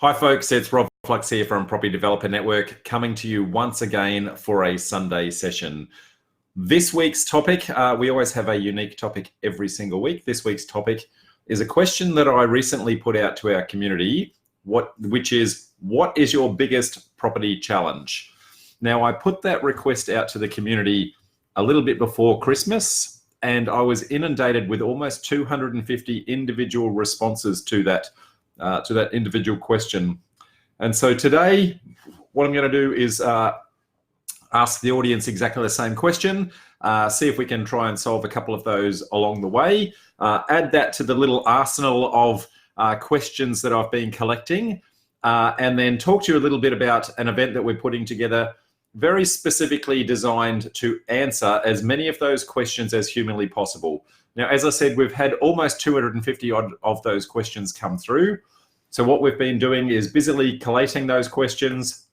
Hi folks, it's Rob Flux here from Property Developer Network, coming to you once again for a Sunday session. This week's topic, we always have a unique topic every single week. This week's topic is a question that I recently put out to our community, which is, what is your biggest property challenge? Now, I put that request out to the community a little bit before Christmas, and I was inundated with almost 250 individual responses to that individual question. And so today, what I'm going to do is ask the audience exactly the same question, see if we can try and solve a couple of those along the way, add that to the little arsenal of questions that I've been collecting, and then talk to you a little bit about an event that we're putting together very specifically designed to answer as many of those questions as humanly possible. Now, as I said, we've had almost 250 odd of those questions come through. So what we've been doing is busily collating those questions,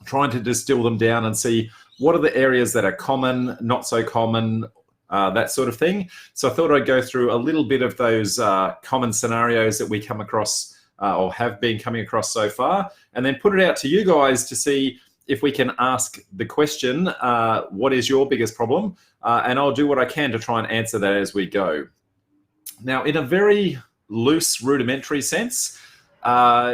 trying to distill them down and see what are the areas that are common, not so common, that sort of thing. So I thought I'd go through a little bit of those common scenarios that we come across or have been coming across so far, and then put it out to you guys to see if we can ask the question, what is your biggest problem? And I'll do what I can to try and answer that as we go. Now, in a very loose, rudimentary sense,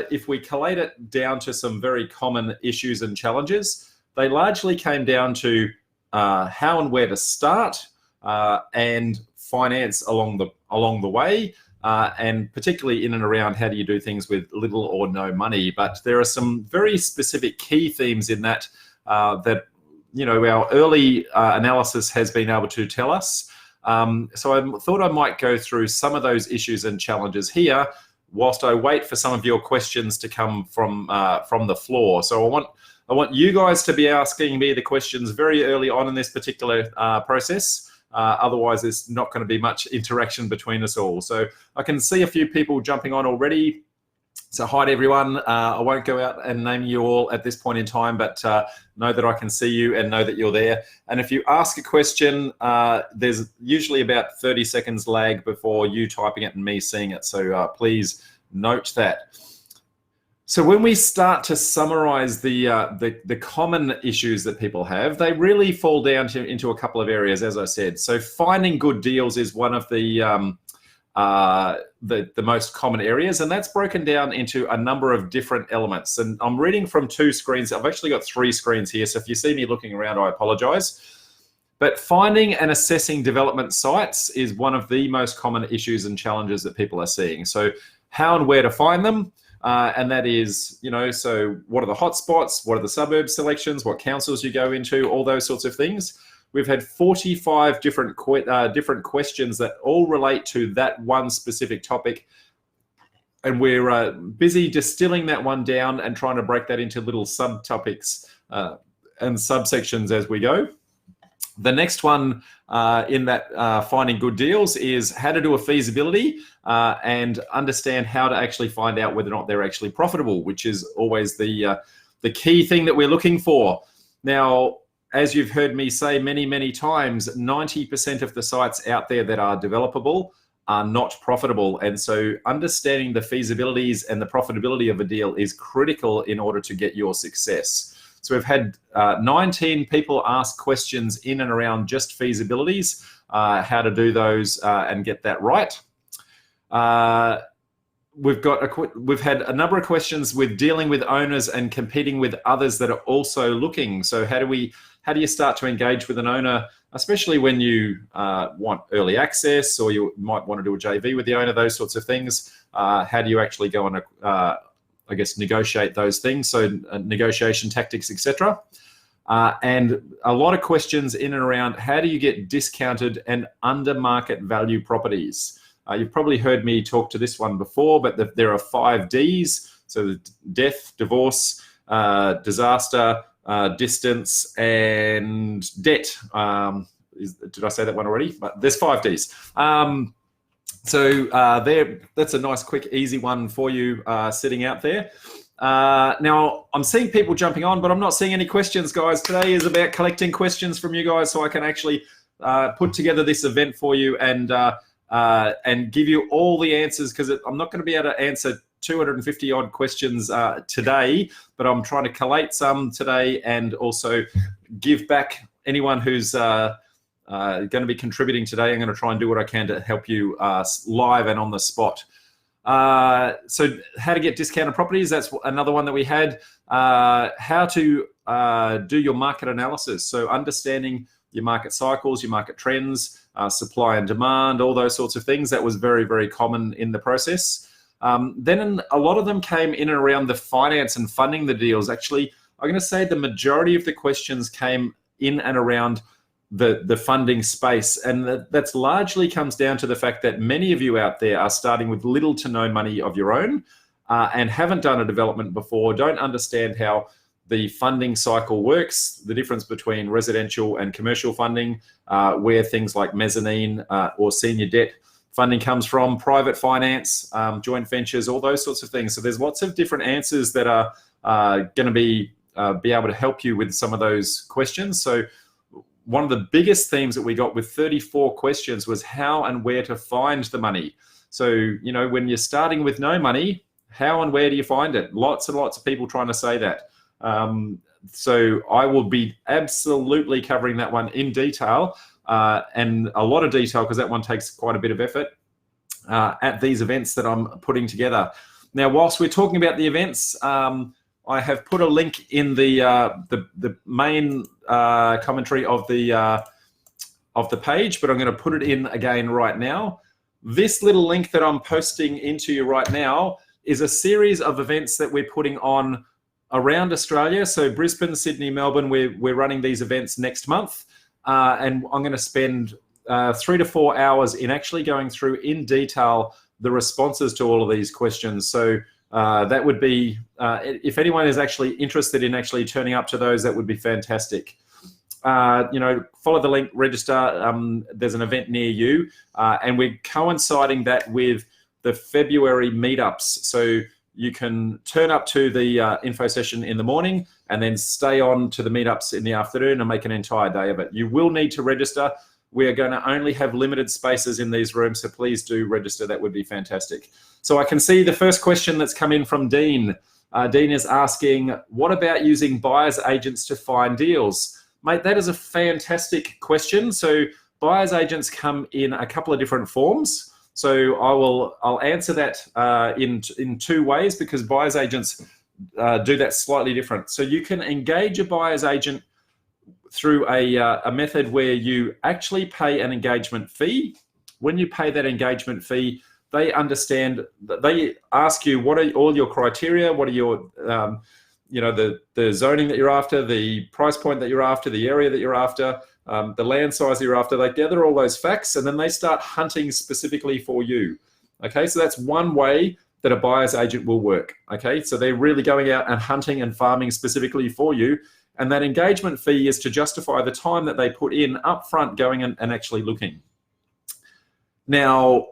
if we collate it down to some very common issues and challenges, they largely came down to how and where to start and finance along the way, and particularly in and around how do you do things with little or no money. But there are some very specific key themes in that that our early analysis has been able to tell us. So I thought I might go through some of those issues and challenges here, whilst I wait for some of your questions to come from the floor. So I want you guys to be asking me the questions very early on in this particular process. Otherwise, there's not going to be much interaction between us all. So I can see a few people jumping on already. So hi to everyone. I won't go out and name you all at this point in time, but know that I can see you and know that you're there. And if you ask a question, there's usually about 30 seconds lag before you typing it and me seeing it. So please note that. So when we start to summarize the common issues that people have, they really fall down into a couple of areas, as I said. So finding good deals is one of the most common areas, and that's broken down into a number of different elements. And I'm reading from two screens. I've actually got three screens here, so if you see me looking around, I apologize. But finding and assessing development sites is one of the most common issues and challenges that people are seeing. So how and where to find them, and that is, so what are the hotspots, what are the suburb selections, what councils you go into, all those sorts of things. We've had 45 different questions that all relate to that one specific topic, and we're busy distilling that one down and trying to break that into little subtopics and subsections as we go. The next one in that finding good deals is how to do a feasibility and understand how to actually find out whether or not they're actually profitable, which is always the key thing that we're looking for. Now, as you've heard me say many, many times, 90% of the sites out there that are developable are not profitable. And so understanding the feasibilities and the profitability of a deal is critical in order to get your success. So we've had 19 people ask questions in and around just feasibilities, how to do those and get that right. We've had a number of questions with dealing with owners and competing with others that are also looking. So how do you start to engage with an owner, especially when you want early access, or you might want to do a JV with the owner, those sorts of things. How do you actually go and negotiate those things? So negotiation tactics, etc. And a lot of questions in and around how do you get discounted and under market value properties. You've probably heard me talk to this one before, but there are 5 Ds. So death, divorce, disaster, distance, and debt. Did I say that one already? But there's 5 Ds. That's a nice, quick, easy one for you sitting out there. Now, I'm seeing people jumping on, but I'm not seeing any questions, guys. Today is about collecting questions from you guys so I can actually put together this event for you and give you all the answers, because I'm not going to be able to answer 250 odd questions today, but I'm trying to collate some today and also give back anyone who's going to be contributing today. I'm going to try and do what I can to help you live and on the spot. So how to get discounted properties, that's another one that we had. How to do your market analysis, so understanding your market cycles, your market trends, supply and demand, all those sorts of things. That was very, very common in the process. Then a lot of them came in and around the finance and funding the deals. Actually, I'm going to say the majority of the questions came in and around the funding space, and that's largely comes down to the fact that many of you out there are starting with little to no money of your own and haven't done a development before, don't understand how the funding cycle works, the difference between residential and commercial funding, where things like mezzanine or senior debt funding comes from, private finance, joint ventures, all those sorts of things. So there's lots of different answers that are going to be able to help you with some of those questions. So one of the biggest themes that we got with 34 questions was how and where to find the money. So, you know, when you're starting with no money, how and where do you find it? Lots and lots of people trying to say that. So I will be absolutely covering that one in detail and a lot of detail, because that one takes quite a bit of effort at these events that I'm putting together. Now, whilst we're talking about the events, I have put a link in the main commentary of the page, but I'm going to put it in again right now. This little link that I'm posting into you right now is a series of events that we're putting on around Australia. So Brisbane, Sydney, Melbourne, we're running these events next month. And I'm going to spend 3 to 4 hours in actually going through in detail the responses to all of these questions. So that would be, if anyone is actually interested in actually turning up to those, that would be fantastic. You know, follow the link, register. There's an event near you. And we're coinciding that with the February meetups. So you can turn up to the info session in the morning and then stay on to the meetups in the afternoon and make an entire day of it. You will need to register. We are going to only have limited spaces in these rooms, so please do register. That would be fantastic. So I can see the first question that's come in from Dean. Dean is asking, what about using buyer's agents to find deals? Mate, that is a fantastic question. So buyer's agents come in a couple of different forms. So I'll answer that in two ways, because buyer's agents do that slightly different. So you can engage a buyer's agent through a method where you actually pay an engagement fee. When you pay that engagement fee, they understand, they ask you what are all your criteria, what are your, you know, the zoning that you're after, the price point that you're after, the area that you're after, the land size that you're after. They gather all those facts and then they start hunting specifically for you. Okay, so that's one way that a buyer's agent will work. Okay, so they're really going out and hunting and farming specifically for you. And that engagement fee is to justify the time that they put in upfront going and actually looking. Now,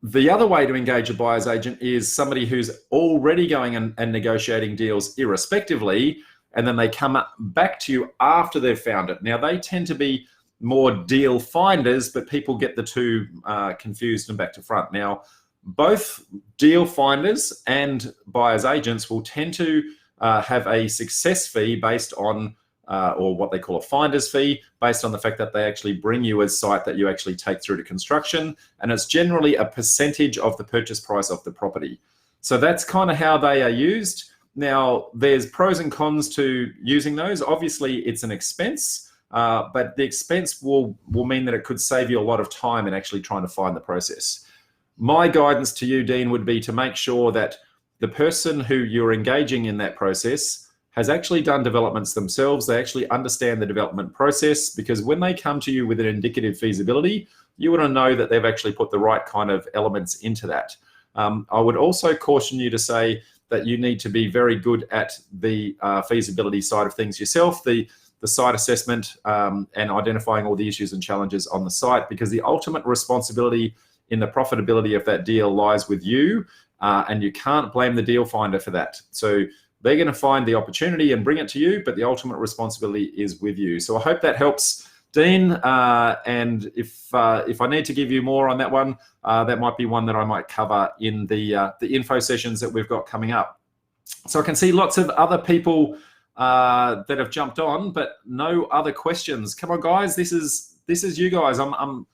the other way to engage a buyer's agent is somebody who's already going and negotiating deals irrespectively, and then they come back to you after they've found it. Now, they tend to be more deal finders, but people get the two confused and back to front. Now, both deal finders and buyer's agents will tend to have a success fee based on, or what they call a finder's fee, based on the fact that they actually bring you a site that you actually take through to construction. And it's generally a percentage of the purchase price of the property. So that's kind of how they are used. Now, there's pros and cons to using those. Obviously, it's an expense, but the expense will mean that it could save you a lot of time in actually trying to find the process. My guidance to you, Dean, would be to make sure that the person who you're engaging in that process has actually done developments themselves. They actually understand the development process, because when they come to you with an indicative feasibility, you want to know that they've actually put the right kind of elements into that. I would also caution you to say that you need to be very good at the feasibility side of things yourself, the site assessment and identifying all the issues and challenges on the site, because the ultimate responsibility in the profitability of that deal lies with you, and you can't blame the deal finder for that. So they're going to find the opportunity and bring it to you, but the ultimate responsibility is with you. So I hope that helps Dean. And if I need to give you more on that one, that might be one that I might cover in the info sessions that we've got coming up. So I can see lots of other people that have jumped on, but no other questions. Come on, guys. This is you guys. I'm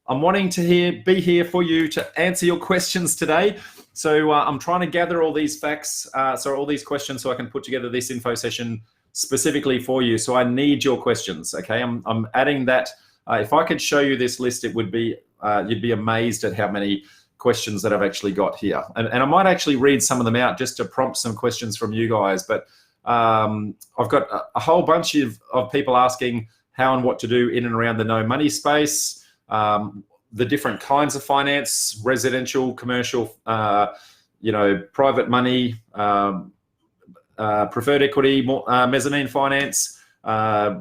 wanting to be here for you to answer your questions today. So I'm trying to gather all these facts, all these questions, so I can put together this info session specifically for you. So I need your questions. Okay, I'm adding that. If I could show you this list, it would be you'd be amazed at how many questions that I've actually got here. And I might actually read some of them out just to prompt some questions from you guys. But I've got a whole bunch of people asking how and what to do in and around the no money space. The different kinds of finance, residential, commercial, private money, preferred equity, mezzanine finance,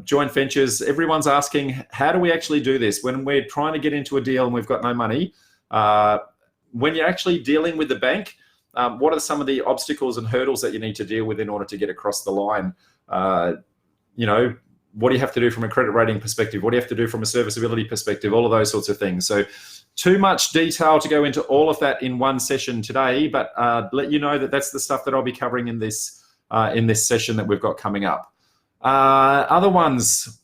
joint ventures. Everyone's asking, how do we actually do this when we're trying to get into a deal and we've got no money? When you're actually dealing with the bank, what are some of the obstacles and hurdles that you need to deal with in order to get across the line? What do you have to do from a credit rating perspective? What do you have to do from a serviceability perspective? All of those sorts of things. So too much detail to go into all of that in one session today, but let you know that that's the stuff that I'll be covering in this session that we've got coming up. Other ones,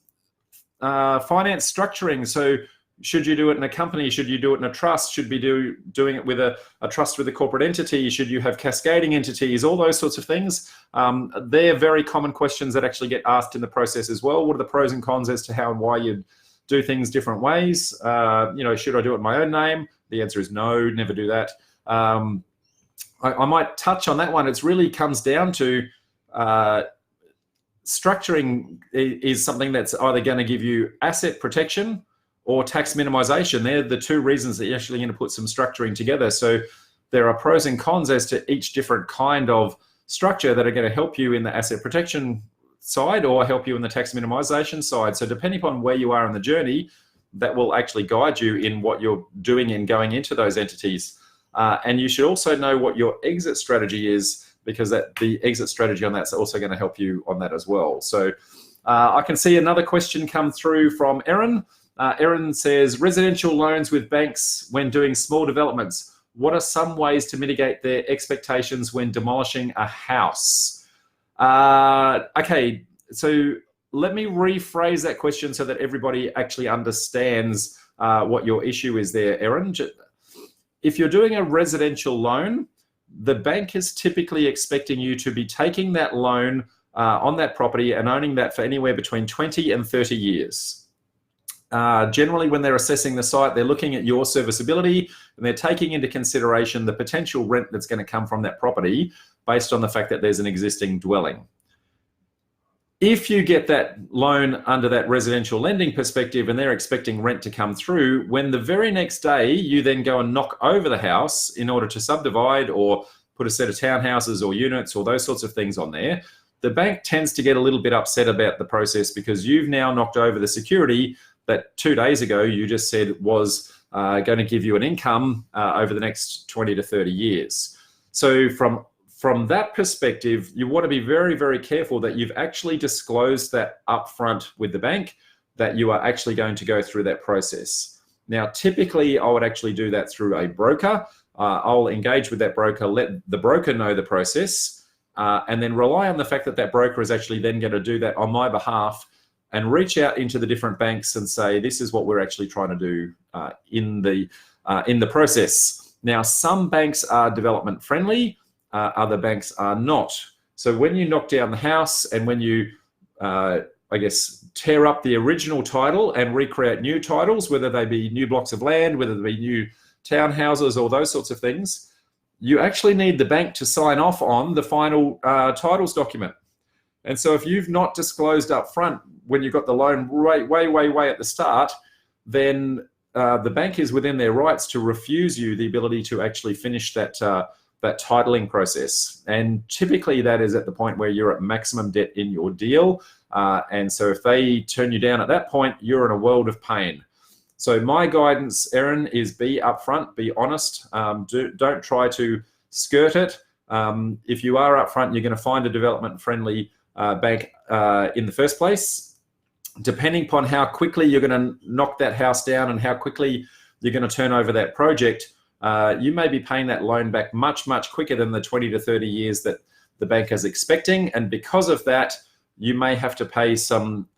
finance structuring. So should you do it in a company? Should you do it in a trust? Should be doing it with a trust with a corporate entity? Should you have cascading entities? All those sorts of things. They're very common questions that actually get asked in the process as well. What are the pros and cons as to how and why you do things different ways? Should I do it in my own name? The answer is no, never do that. I might touch on that one. It really comes down to structuring is something that's either going to give you asset protection or tax minimization. They're the two reasons that you're actually going to put some structuring together. So there are pros and cons as to each different kind of structure that are going to help you in the asset protection side or help you in the tax minimization side. So depending upon where you are in the journey, that will actually guide you in what you're doing in going into those entities. And you should also know what your exit strategy is, because the exit strategy on that's also going to help you on that as well. So I can see another question come through from Erin. Erin says, residential loans with banks when doing small developments. What are some ways to mitigate their expectations when demolishing a house? Okay, so let me rephrase that question so that everybody actually understands what your issue is there, Erin. If you're doing a residential loan, the bank is typically expecting you to be taking that loan on that property and owning that for anywhere between 20 and 30 years. Generally, when they're assessing the site, they're looking at your serviceability and they're taking into consideration the potential rent that's going to come from that property based on the fact that there's an existing dwelling. If you get that loan under that residential lending perspective and they're expecting rent to come through, when the very next day you then go and knock over the house in order to subdivide or put a set of townhouses or units or those sorts of things on there, the bank tends to get a little bit upset about the process because you've now knocked over the security that 2 days ago you just said was going to give you an income over the next 20 to 30 years. So from that perspective, you want to be very, very careful that you've actually disclosed that upfront with the bank, that you are actually going to go through that process. Now, typically, I would actually do that through a broker. I'll engage with that broker, let the broker know the process, and then rely on the fact that that broker is actually then going to do that on my behalf and reach out into the different banks and say, this is what we're actually trying to do in the process. Now, some banks are development friendly, other banks are not. So when you knock down the house and when you, tear up the original title and recreate new titles, whether they be new blocks of land, whether they be new townhouses or those sorts of things, you actually need the bank to sign off on the final titles document. And so if you've not disclosed up front when you got the loan way at the start, then the bank is within their rights to refuse you the ability to actually finish that titling process. And typically that is at the point where you're at maximum debt in your deal. And so if they turn you down at that point, you're in a world of pain. So my guidance, Erin, is be upfront, be honest. Don't try to skirt it. If you are upfront, you're going to find a development friendly bank in the first place. depending upon how quickly you're going to knock that house down and how quickly you're going to turn over that project, you may be paying that loan back much, much quicker than the 20 to 30 years that the bank is expecting. And because of that, you may have to pay some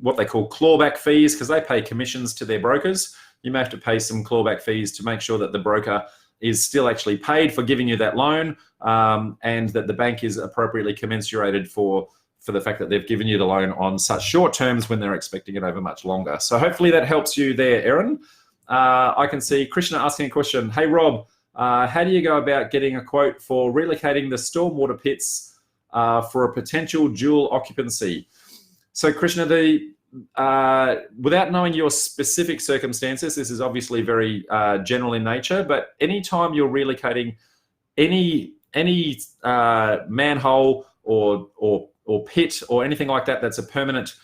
what they call clawback fees, because they pay commissions to their brokers. You may have to pay some clawback fees to make sure that the broker is still actually paid for giving you that loan, and that the bank is appropriately commensurated for the fact that they've given you the loan on such short terms when they're expecting it over much longer. So hopefully that helps you there, Erin. I can see Krishna asking a question. Hey, Rob, how do you go about getting a quote for relocating the stormwater pits for a potential dual occupancy? So Krishna, without knowing your specific circumstances, this is obviously very general in nature, but anytime you're relocating any manhole or pit or anything like that, that's a permanent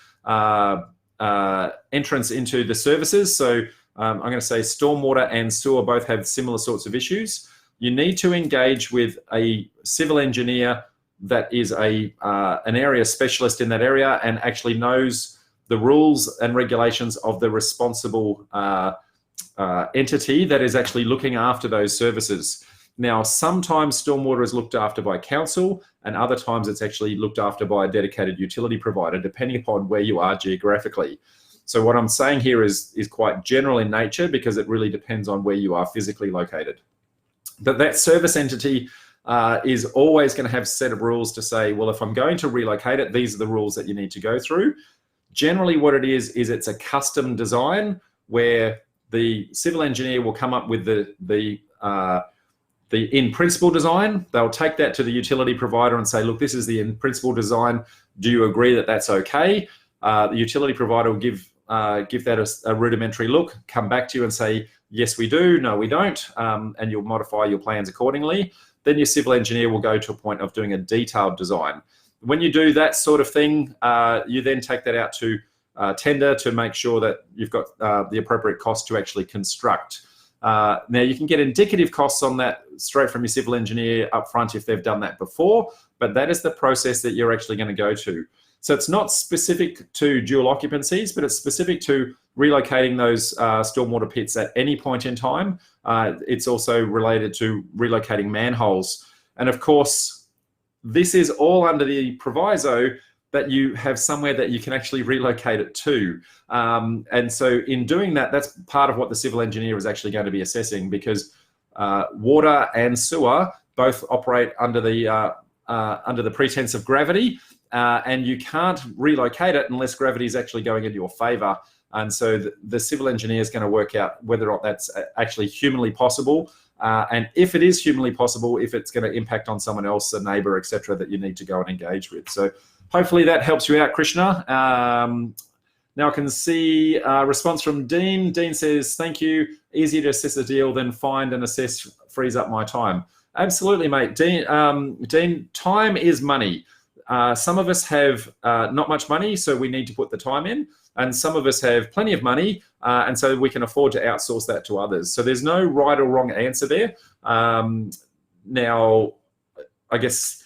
entrance into the services. So I'm going to say stormwater and sewer both have similar sorts of issues. You need to engage with a civil engineer that is an area specialist in that area and actually knows the rules and regulations of the responsible entity that is actually looking after those services. Now, sometimes stormwater is looked after by council, and other times it's actually looked after by a dedicated utility provider, depending upon where you are geographically. So what I'm saying here is quite general in nature, because it really depends on where you are physically located. But that service entity is always going to have a set of rules to say, well, if I'm going to relocate it, these are the rules that you need to go through. Generally what it is it's a custom design where the civil engineer will come up with the in-principle design. They'll take that to the utility provider and say, look, this is the in-principle design. Do you agree that that's okay? The utility provider will give that a rudimentary look, come back to you and say, yes, we do, no, we don't, and you'll modify your plans accordingly. Then your civil engineer will go to a point of doing a detailed design. When you do that sort of thing, you then take that out to tender to make sure that you've got the appropriate cost to actually construct. Now, you can get indicative costs on that straight from your civil engineer up front if they've done that before, but that is the process that you're actually going to go to. So it's not specific to dual occupancies, but it's specific to relocating those stormwater pits at any point in time. It's also related to relocating manholes. And of course, this is all under the proviso that you have somewhere that you can actually relocate it to. And so in doing that, that's part of what the civil engineer is actually going to be assessing, because water and sewer both operate under the pretense of gravity, and you can't relocate it unless gravity is actually going in your favor. And so the civil engineer is going to work out whether or not that's actually humanly possible. And if it is humanly possible, if it's going to impact on someone else, a neighbor, etc., that you need to go and engage with. So hopefully that helps you out, Krishna. Now I can see a response from Dean. Dean says, thank you. Easier to assess a deal than find and assess frees up my time. Absolutely, mate. Dean, time is money. Some of us have not much money, so we need to put the time in. And some of us have plenty of money, and so we can afford to outsource that to others. So there's no right or wrong answer there. Now, I guess,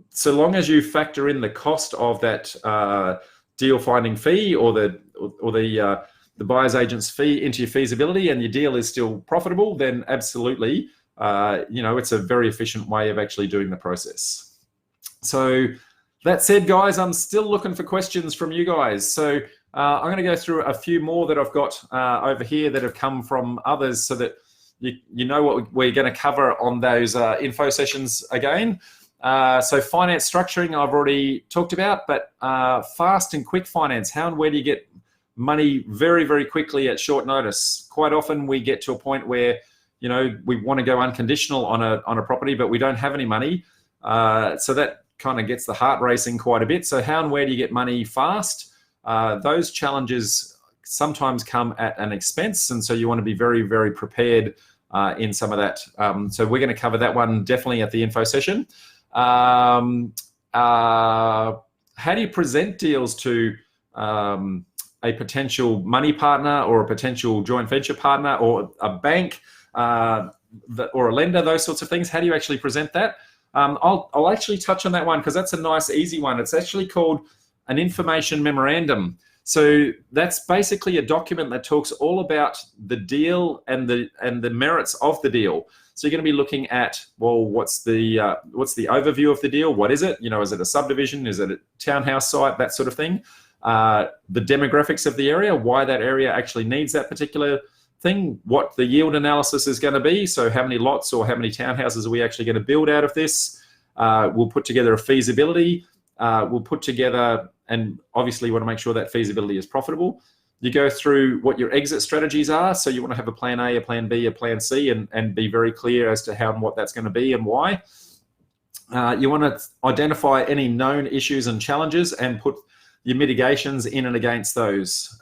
so long as you factor in the cost of that deal finding fee or the buyer's agent's fee into your feasibility, and your deal is still profitable, then absolutely, it's a very efficient way of actually doing the process. So that said, guys, I'm still looking for questions from you guys. So I'm going to go through a few more that I've got over here that have come from others, so that you know what we're going to cover on those info sessions again. So finance structuring, I've already talked about, but fast and quick finance, how and where do you get money very, very quickly at short notice? Quite often we get to a point where, we want to go unconditional on a property, but we don't have any money. So that kind of gets the heart racing quite a bit. So how and where do you get money fast? Those challenges sometimes come at an expense, and so you want to be very, very prepared in some of that. So we're going to cover that one definitely at the info session. How do you present deals to a potential money partner or a potential joint venture partner or a bank or a lender, those sorts of things? How do you actually present that? I'll actually touch on that one because that's a nice, easy one. It's actually called an information memorandum. So that's basically a document that talks all about the deal and the merits of the deal. So you're going to be looking at, well, what's the overview of the deal? What is it? Is it a subdivision? Is it a townhouse site? That sort of thing. The demographics of the area, why that area actually needs that particular thing, what the yield analysis is going to be. So how many lots or how many townhouses are we actually going to build out of this? We'll put together a feasibility. We'll put together, and obviously you want to make sure that feasibility is profitable. You go through what your exit strategies are. So you want to have a plan A, a plan B, a plan C, and be very clear as to how and what that's going to be and why. You want to identify any known issues and challenges and put your mitigations in and against those.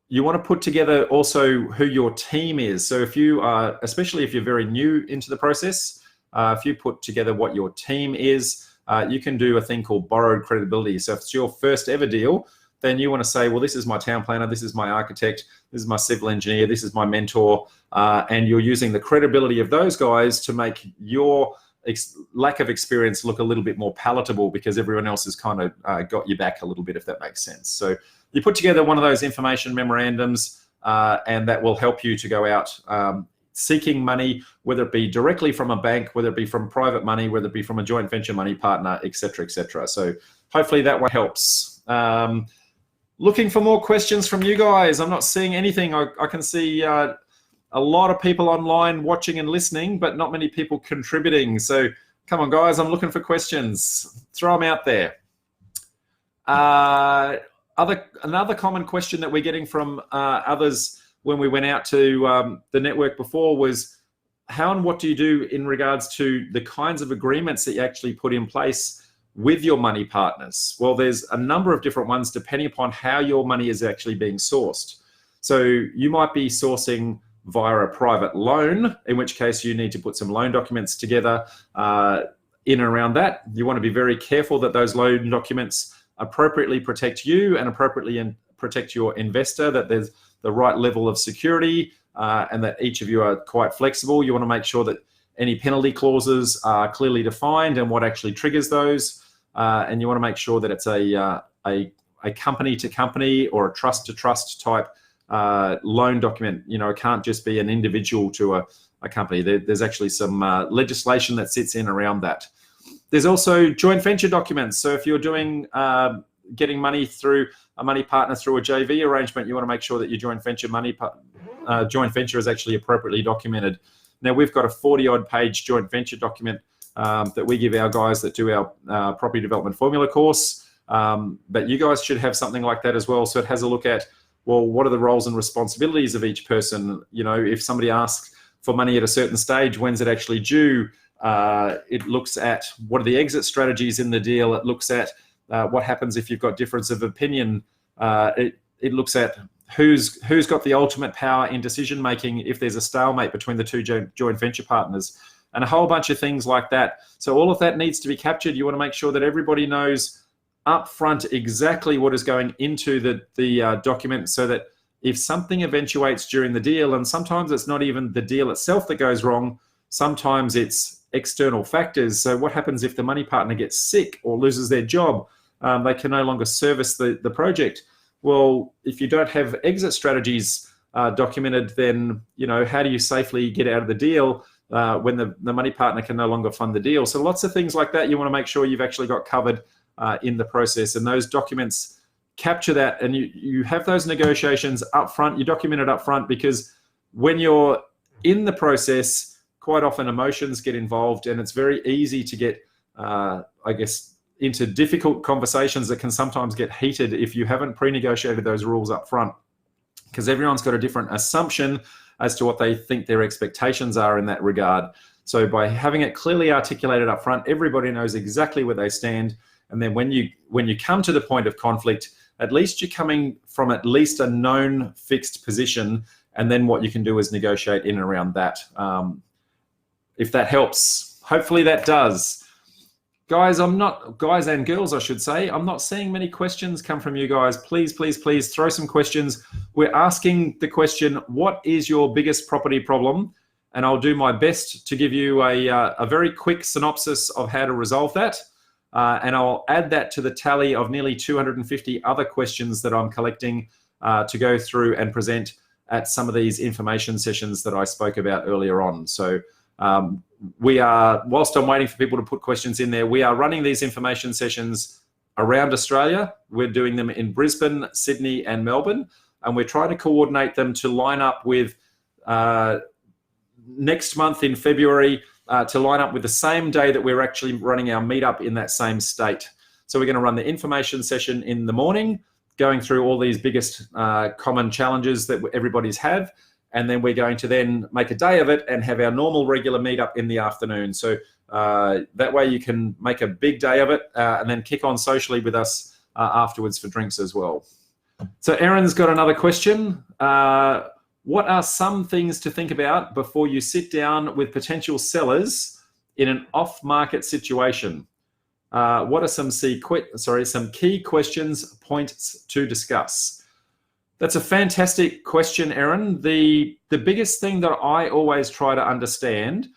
You want to put together also who your team is. So if you are, especially if you're very new into the process, if you put together what your team is, you can do a thing called borrowed credibility. So if it's your first ever deal, then you want to say, well, this is my town planner, this is my architect, this is my civil engineer, this is my mentor, and you're using the credibility of those guys to make your lack of experience look a little bit more palatable, because everyone else has kind of got you back a little bit, if that makes sense. So you put together one of those information memorandums, and that will help you to go out seeking money, whether it be directly from a bank, whether it be from private money, whether it be from a joint venture money partner, et cetera, et cetera. So hopefully that one helps. Looking for more questions from you guys. I'm not seeing anything. I can see a lot of people online watching and listening, but not many people contributing. So come on, guys, I'm looking for questions. Throw them out there. Another common question that we're getting from others when we went out to the network before was, how and what do you do in regards to the kinds of agreements that you actually put in place with your money partners? Well, there's a number of different ones depending upon how your money is actually being sourced. So you might be sourcing via a private loan, in which case you need to put some loan documents together in and around that. You want to be very careful that those loan documents appropriately protect you and appropriately protect your investor, that there's the right level of security, and that each of you are quite flexible. You want to make sure that any penalty clauses are clearly defined and what actually triggers those. And you want to make sure that it's a company to company or a trust to trust type loan document. It can't just be an individual to a company. There's actually some legislation that sits in around that. There's also joint venture documents. So if you're doing getting money through a money partner through a JV arrangement, you want to make sure that your joint venture is actually appropriately documented. Now, we've got a 40-odd page joint venture document that we give our guys that do our property development formula course. But you guys should have something like that as well. So it has a look at, well, what are the roles and responsibilities of each person? If somebody asks for money at a certain stage, when's it actually due? It looks at what are the exit strategies in the deal. It looks at what happens if you've got difference of opinion. It looks at who's got the ultimate power in decision making if there's a stalemate between the two joint venture partners, and a whole bunch of things like that. So all of that needs to be captured. You want to make sure that everybody knows up front exactly what is going into the document, so that if something eventuates during the deal, and sometimes it's not even the deal itself that goes wrong, sometimes it's external factors. So what happens if the money partner gets sick or loses their job? They can no longer service the project. Well, if you don't have exit strategies documented, then how do you safely get out of the deal when the money partner can no longer fund the deal? So lots of things like that you want to make sure you've actually got covered in the process, and those documents capture that, and you have those negotiations up front. You document it up front, because when you're in the process, quite often emotions get involved, and it's very easy to get, into difficult conversations that can sometimes get heated if you haven't pre-negotiated those rules up front, because everyone's got a different assumption as to what they think their expectations are in that regard. So by having it clearly articulated up front, everybody knows exactly where they stand. And then when you come to the point of conflict, at least you're coming from at least a known fixed position, and then what you can do is negotiate in and around that. If that helps, hopefully that does. Guys and girls, I should say, I'm not seeing many questions come from you guys. Please, please, please throw some questions. We're asking the question, what is your biggest property problem? And I'll do my best to give you a very quick synopsis of how to resolve that. and I'll add that to the tally of nearly 250 other questions that I'm collecting to go through and present at some of these information sessions that I spoke about earlier on. So we are, whilst I'm waiting for people to put questions in there, we are running these information sessions around Australia. We're doing them in Brisbane, Sydney, and Melbourne, and we're trying to coordinate them to line up with next month in February, to line up with the same day that we're actually running our meetup in that same state. So we're going to run the information session in the morning, going through all these biggest common challenges that everybody's have, and then we're going to then make a day of it and have our normal regular meetup in the afternoon. So that way you can make a big day of it and then kick on socially with us afterwards for drinks as well. So Erin's got another question. What are some things to think about before you sit down with potential sellers in an off-market situation? What are some key questions, points to discuss? That's a fantastic question, Erin. The biggest thing that I always try to understand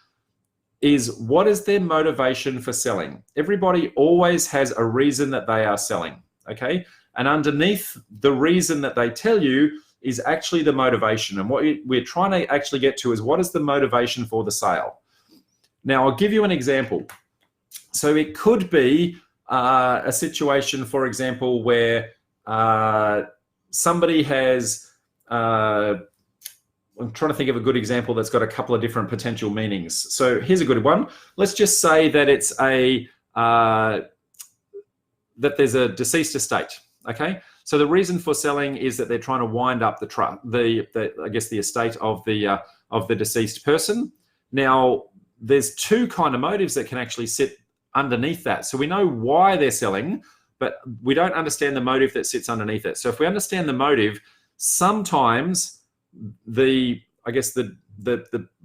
is what is their motivation for selling. Everybody always has a reason that they are selling, okay? And underneath the reason that they tell you is actually the motivation. And what we're trying to actually get to is what is the motivation for the sale. Now, I'll give you an example. So it could be a situation, for example, where somebody has, I'm trying to think of a good example that's got a couple of different potential meanings. So here's a good one. Let's just say that it's that there's a deceased estate, okay? So the reason for selling is that they're trying to wind up I guess the estate of the deceased person. Now, there's two kind of motives that can actually sit underneath that. So we know why they're selling, but we don't understand the motive that sits underneath it. So if we understand the motive, sometimes the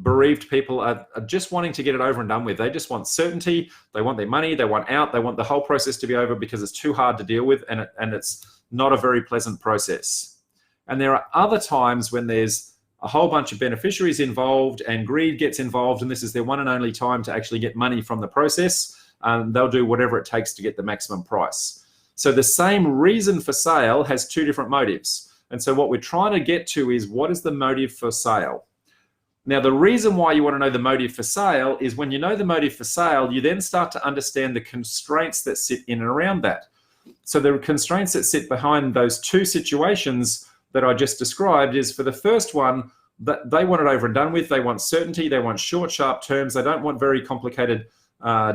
bereaved people are just wanting to get it over and done with. They just want certainty. They want their money. They want out. They want the whole process to be over because it's too hard to deal with, and it's not a very pleasant process. And there are other times when there's a whole bunch of beneficiaries involved and greed gets involved, and this is their one and only time to actually get money from the process. They'll do whatever it takes to get the maximum price. So the same reason for sale has two different motives. And so what we're trying to get to is, what is the motive for sale? Now, the reason why you want to know the motive for sale is when you know the motive for sale, you then start to understand the constraints that sit in and around that. So the constraints that sit behind those two situations that I just described is, for the first one, that they want it over and done with. They want certainty. They want short, sharp terms. They don't want very complicated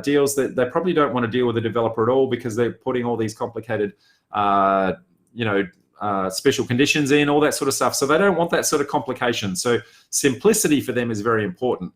deals. That they probably don't want to deal with a developer at all because they're putting all these complicated, special conditions in, all that sort of stuff. So they don't want that sort of complication. So simplicity for them is very important.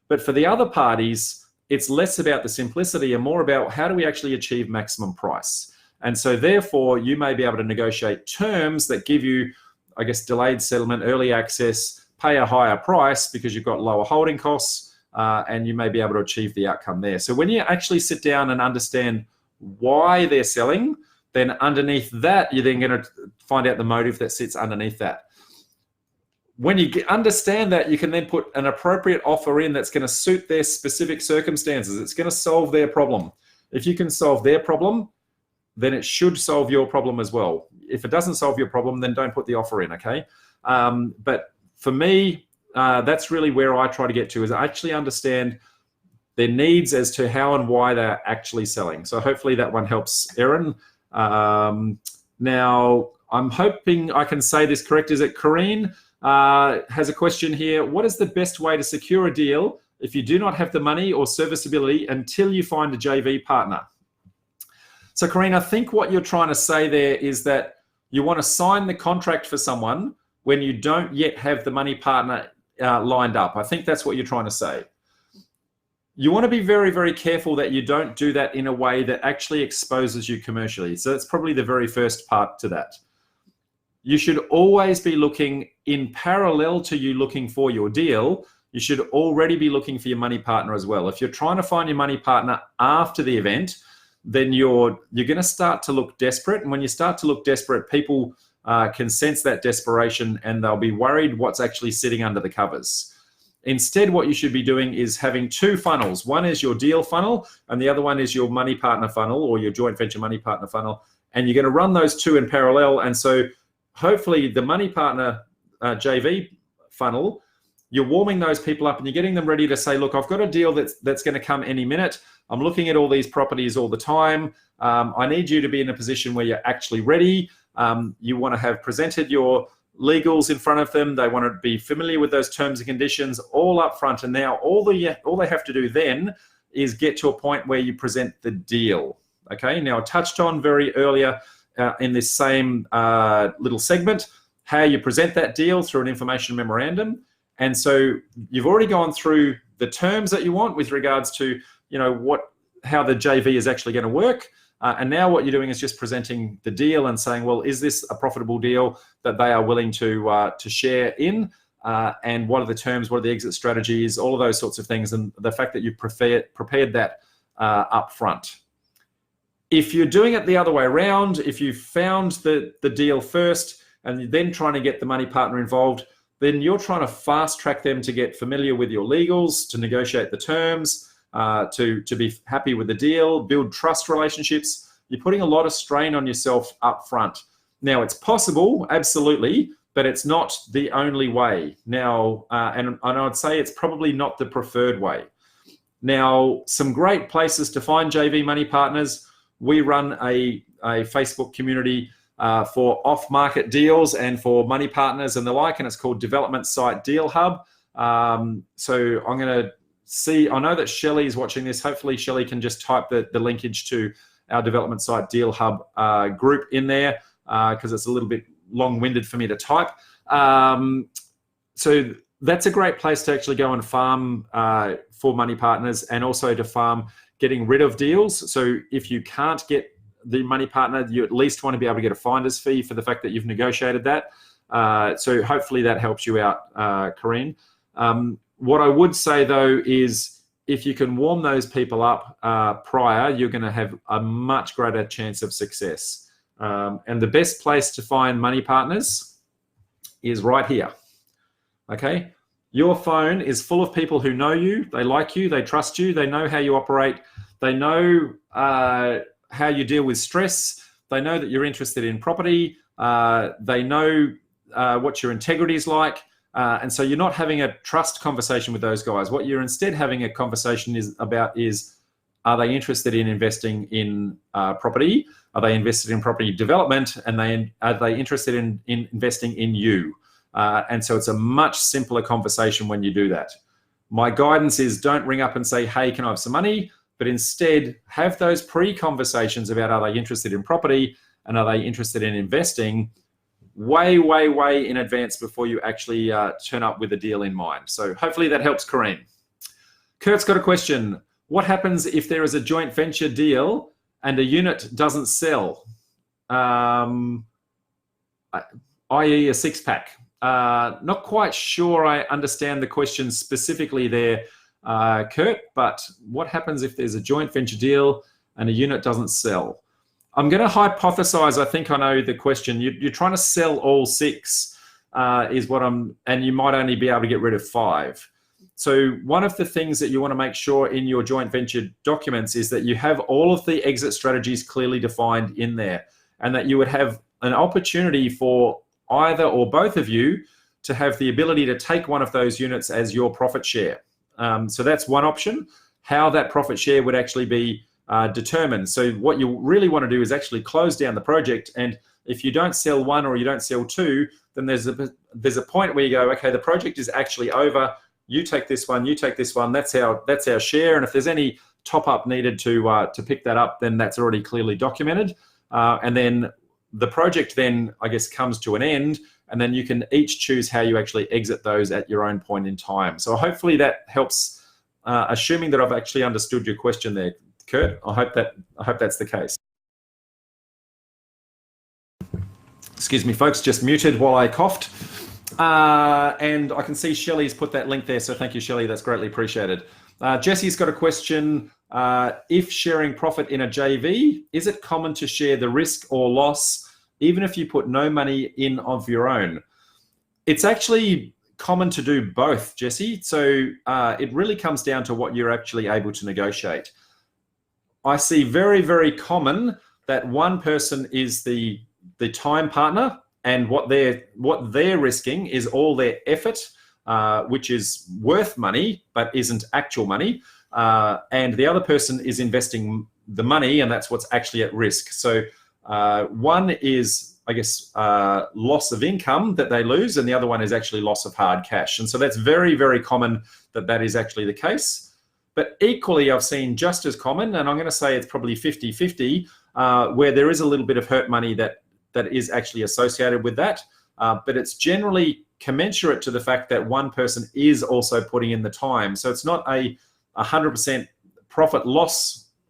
But for the other parties, it's less about the simplicity and more about how do we actually achieve maximum price. And so therefore, you may be able to negotiate terms that give you, I guess, delayed settlement, early access, pay a higher price because you've got lower holding costs, and you may be able to achieve the outcome there. So when you actually sit down and understand why they're selling, then underneath that, you're then going to find out the motive that sits underneath that. When you understand that, you can then put an appropriate offer in that's going to suit their specific circumstances. It's going to solve their problem. If you can solve their problem, then it should solve your problem as well. If it doesn't solve your problem, then don't put the offer in, okay? But for me, that's really where I try to get to, is actually understand their needs as to how and why they're actually selling. So hopefully that one helps, Erin. Now, I'm hoping I can say this correct. Is it Corrine has a question here. What is the best way to secure a deal if you do not have the money or serviceability until you find a JV partner? So Corrine, I think what you're trying to say there is that you want to sign the contract for someone when you don't yet have the money partner lined up. I think that's what you're trying to say. You want to be very, very careful that you don't do that in a way that actually exposes you commercially. So that's probably the very first part to that. You should always be looking in parallel to you looking for your deal. You should already be looking for your money partner as well. If you're trying to find your money partner after the event, then you're going to start to look desperate. And when you start to look desperate, people can sense that desperation and they'll be worried what's actually sitting under the covers. Instead, what you should be doing is having two funnels. One is your deal funnel, and the other one is your money partner funnel, or your joint venture money partner funnel. And you're going to run those two in parallel. And so hopefully the money partner JV funnel, you're warming those people up and you're getting them ready to say, look, I've got a deal that's going to come any minute. I'm looking at all these properties all the time. I need you to be in a position where you're actually ready. You want to have presented your legals in front of them. They want to be familiar with those terms and conditions all up front. And now all they have to do then is get to a point where you present the deal. Okay, now I touched on very earlier in this same little segment, how you present that deal through an information memorandum. And so you've already gone through the terms that you want with regards to, how the JV is actually going to work. And now what you're doing is just presenting the deal and saying, well, is this a profitable deal that they are willing to share in? And what are the terms? What are the exit strategies? All of those sorts of things. And the fact that you've prepared that up front. If you're doing it the other way around, if you found the deal first and you're then trying to get the money partner involved, then you're trying to fast track them to get familiar with your legals, to negotiate the terms, to be happy with the deal, build trust relationships. You're putting a lot of strain on yourself up front. Now, it's possible, absolutely, but it's not the only way. Now, and I'd say it's probably not the preferred way. Now, some great places to find JV money partners. We run a Facebook community for off-market deals and for money partners and the like, and it's called Development Site Deal Hub. So I'm going to see, I know that Shelley is watching this. Hopefully Shelley can just type the linkage to our Development Site Deal Hub group in there because it's a little bit long-winded for me to type. So that's a great place to actually go and farm for money partners and also to farm getting rid of deals. So if you can't get the money partner, you at least want to be able to get a finder's fee for the fact that you've negotiated that. So hopefully that helps you out, Corrine. What I would say though is if you can warm those people up prior, you're going to have a much greater chance of success. And the best place to find money partners is right here. Okay. Your phone is full of people who know you, they like you, they trust you, they know how you operate, they know how you deal with stress, they know that you're interested in property, they know what your integrity is like, and so you're not having a trust conversation with those guys. What you're instead having a conversation about is, are they interested in investing in property? Are they invested in property development? And are they interested in investing in you? And so it's a much simpler conversation when you do that. My guidance is don't ring up and say, hey, can I have some money? But instead have those pre-conversations about are they interested in property and are they interested in investing way, way, way in advance before you actually turn up with a deal in mind. So hopefully that helps, Kareem. Kurt's got a question. What happens if there is a joint venture deal and a unit doesn't sell, i.e. a six-pack? Not quite sure I understand the question specifically there, Kurt, but what happens if there's a joint venture deal and a unit doesn't sell? I'm going to hypothesize, I think I know the question. You're trying to sell all six, and you might only be able to get rid of 5. So one of the things that you want to make sure in your joint venture documents is that you have all of the exit strategies clearly defined in there, and that you would have an opportunity for either or both of you to have the ability to take one of those units as your profit share. So that's one option. How that profit share would actually be determined. So what you really want to do is actually close down the project, and if you don't sell 1 or you don't sell 2, then there's a point where you go, okay, the project is actually over. You take this one, you take this one. That's our share. And if there's any top up needed to pick that up, then that's already clearly documented. And then the project then, I guess, comes to an end, and then you can each choose how you actually exit those at your own point in time. So hopefully that helps, assuming that I've actually understood your question there, Kurt. I hope that's the case. Excuse me, folks, just muted while I coughed. And I can see Shelley's put that link there, so thank you, Shelley. That's greatly appreciated. Jesse's got a question. If sharing profit in a JV, is it common to share the risk or loss even if you put no money in of your own? It's actually common to do both, Jesse. So it really comes down to what you're actually able to negotiate. I see very, very common that one person is the time partner, and what they're risking is all their effort, which is worth money but isn't actual money, and the other person is investing the money, and that's what's actually at risk. So one is, I guess, loss of income that they lose, and the other one is actually loss of hard cash. And so that's very, very common that is actually the case. But equally, I've seen just as common, and I'm going to say it's probably 50-50, where there is a little bit of hurt money that is actually associated with that. But it's generally commensurate to the fact that one person is also putting in the time. So it's not a 100%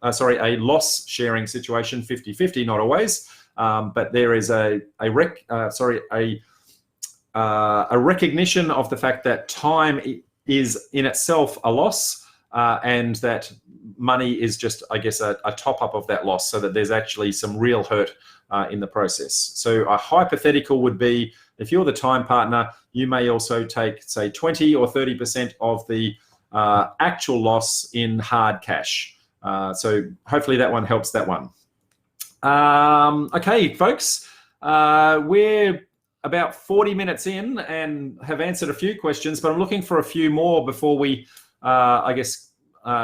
a loss sharing situation, 50-50, not always. But there is a recognition of the fact that time is in itself a loss, and that money is just, I guess, a top up of that loss, so that there's actually some real hurt in the process. So a hypothetical would be, if you're the time partner, you may also take, say, 20 or 30% of the actual loss in hard cash. So hopefully that one helps that one. Okay, folks, we're about 40 minutes in and have answered a few questions, but I'm looking for a few more before we, I guess,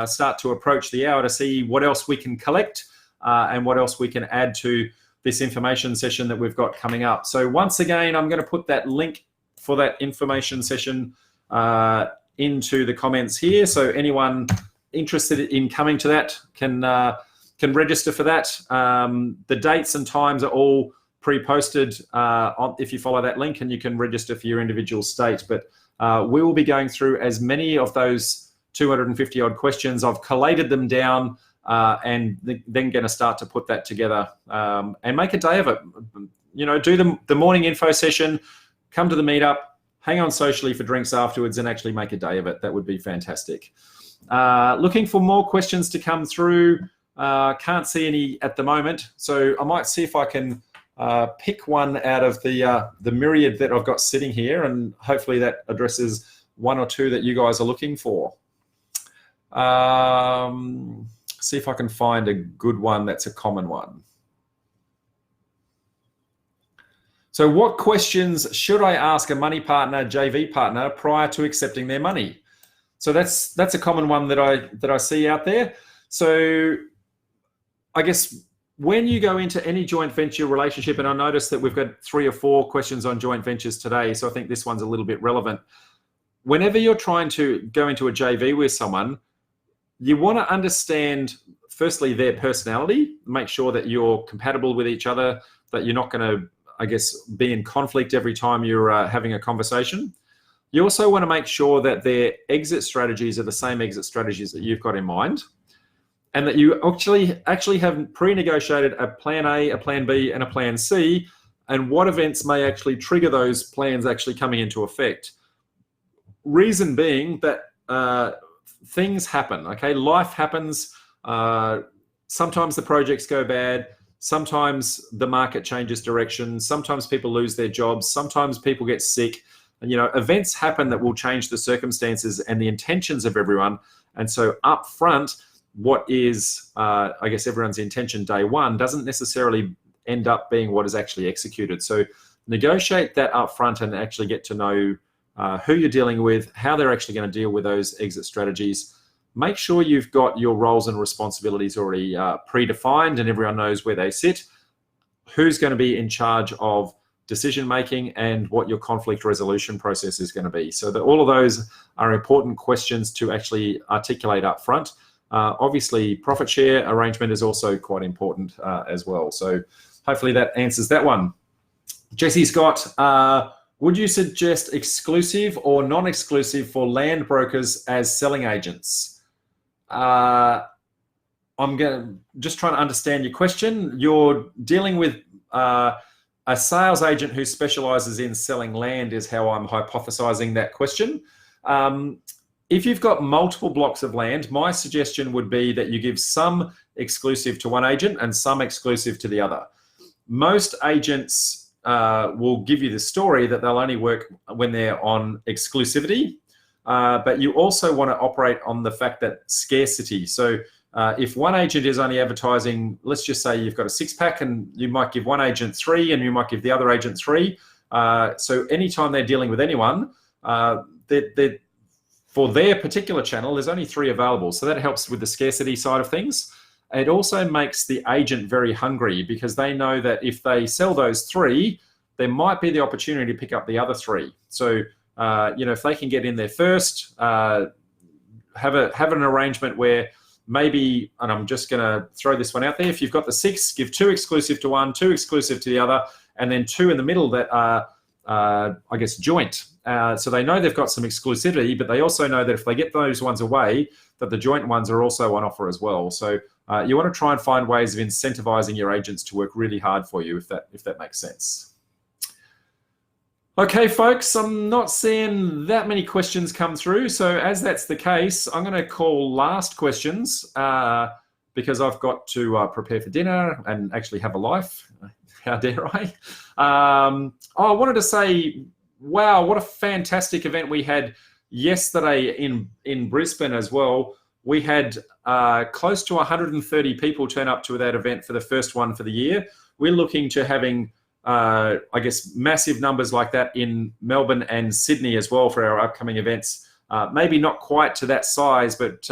start to approach the hour, to see what else we can collect and what else we can add to this information session that we've got coming up. So once again, I'm going to put that link for that information session into the comments here. So anyone interested in coming to that can register for that. The dates and times are all pre-posted if you follow that link, and you can register for your individual state. But we will be going through as many of those 250 odd questions. I've collated them down and then going to start to put that together and make a day of it. You know, do the morning info session, come to the meetup, hang on socially for drinks afterwards, and actually make a day of it. That would be fantastic. Looking for more questions to come through. Can't see any at the moment, so I might see if I can pick one out of the myriad that I've got sitting here, and hopefully that addresses one or two that you guys are looking for. See if I can find a good one that's a common one. So what questions should I ask a money partner, JV partner, prior to accepting their money? So that's a common one that I see out there. So I guess when you go into any joint venture relationship, and I noticed that we've got 3 or 4 questions on joint ventures today, so I think this one's a little bit relevant. Whenever you're trying to go into a JV with someone, you want to understand, firstly, their personality, make sure that you're compatible with each other, that you're not going to, I guess, be in conflict every time you're having a conversation. You also want to make sure that their exit strategies are the same exit strategies that you've got in mind, and that you actually have pre-negotiated a plan A, a plan B, and a plan C, and what events may actually trigger those plans actually coming into effect. Reason being that things happen, okay? Life happens. Sometimes the projects go bad. Sometimes the market changes direction. Sometimes people lose their jobs. Sometimes people get sick. And, you know, events happen that will change the circumstances and the intentions of everyone. And so up front, what is, I guess, everyone's intention day one doesn't necessarily end up being what is actually executed. So negotiate that up front and actually get to know who you're dealing with, how they're actually going to deal with those exit strategies. Make sure you've got your roles and responsibilities already predefined and everyone knows where they sit, who's going to be in charge of decision making, and what your conflict resolution process is going to be. So that all of those are important questions to actually articulate up front. Obviously, profit share arrangement is also quite important as well. So hopefully that answers that one. Jesse Scott, would you suggest exclusive or non-exclusive for land brokers as selling agents? I'm just trying to understand your question. You're dealing with a sales agent who specializes in selling land is how I'm hypothesizing that question. If you've got multiple blocks of land, my suggestion would be that you give some exclusive to one agent and some exclusive to the other. Most agents will give you the story that they'll only work when they're on exclusivity. But you also want to operate on the fact that scarcity. So if one agent is only advertising, let's just say you've got a 6-pack and you might give one agent 3 and you might give the other agent 3. So anytime they're dealing with anyone, for their particular channel, there's only 3 available. So that helps with the scarcity side of things. It also makes the agent very hungry because they know that if they sell those 3, there might be the opportunity to pick up the other 3. So, if they can get in there first, have an arrangement where maybe, and I'm just going to throw this one out there, if you've got the 6, give 2 exclusive to one, 2 exclusive to the other, and then 2 in the middle that are, I guess, joint. So they know they've got some exclusivity, but they also know that if they get those ones away, that the joint ones are also on offer as well. So you want to try and find ways of incentivizing your agents to work really hard for you, if that makes sense. Okay, folks, I'm not seeing that many questions come through. So as that's the case, I'm going to call last questions because I've got to prepare for dinner and actually have a life. How dare I? I wanted to say, wow, what a fantastic event we had yesterday in Brisbane as well. We had close to 130 people turn up to that event for the first one for the year. We're looking to having I guess massive numbers like that in Melbourne and Sydney as well for our upcoming events. Maybe not quite to that size, but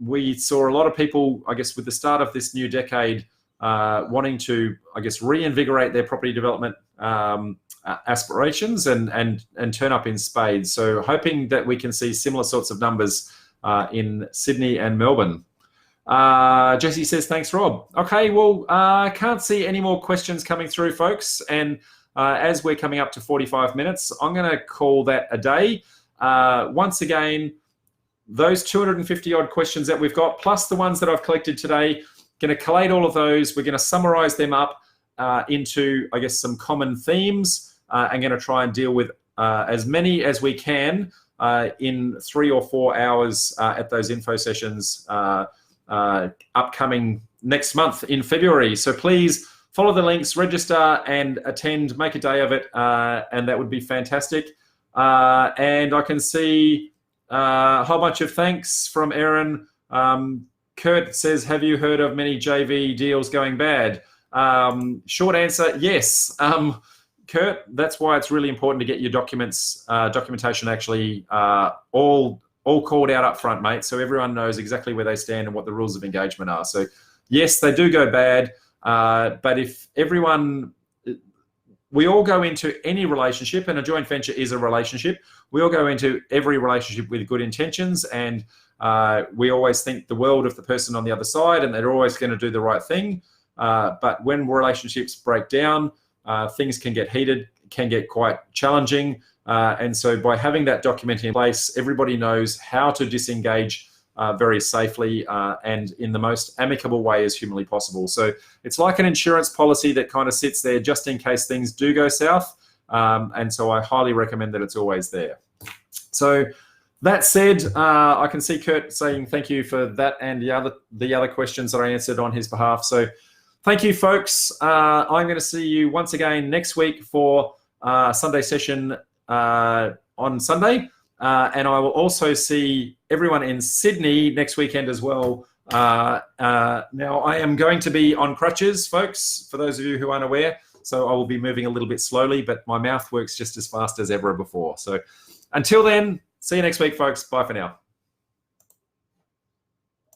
we saw a lot of people, I guess, with the start of this new decade, wanting to, I guess, reinvigorate their property development aspirations and turn up in spades. So hoping that we can see similar sorts of numbers in Sydney and Melbourne. Jesse says, thanks, Rob. Okay, well, I can't see any more questions coming through, folks. And as we're coming up to 45 minutes, I'm going to call that a day. Once again, those 250 odd questions that we've got, plus the ones that I've collected today, going to collate all of those. We're going to summarize them up into, I guess, some common themes and going to try and deal with as many as we can in 3 or 4 hours at those info sessions upcoming next month in February. So please follow the links, register and attend, make a day of it, and that would be fantastic. And I can see a whole bunch of thanks from Aaron. Kurt says, have you heard of many JV deals going bad? Short answer, yes. Kurt, that's why it's really important to get your documentation actually all called out up front, mate, so everyone knows exactly where they stand and what the rules of engagement are. So yes, they do go bad, but if everyone, we all go into any relationship, and a joint venture is a relationship, we all go into every relationship with good intentions, and we always think the world of the person on the other side, and they're always going to do the right thing. But when relationships break down, things can get heated, can get quite challenging. And so by having that document in place, everybody knows how to disengage very safely and in the most amicable way as humanly possible. So it's like an insurance policy that kind of sits there just in case things do go south. And so I highly recommend that it's always there. So that said, I can see Kurt saying thank you for that and the other questions that I answered on his behalf. So thank you, folks. I'm going to see you once again next week for Sunday session on Sunday, and I will also see everyone in Sydney next weekend as well. Now, I am going to be on crutches, folks, for those of you who aren't aware, so I will be moving a little bit slowly, but my mouth works just as fast as ever before. So until then, see you next week, folks. Bye for now.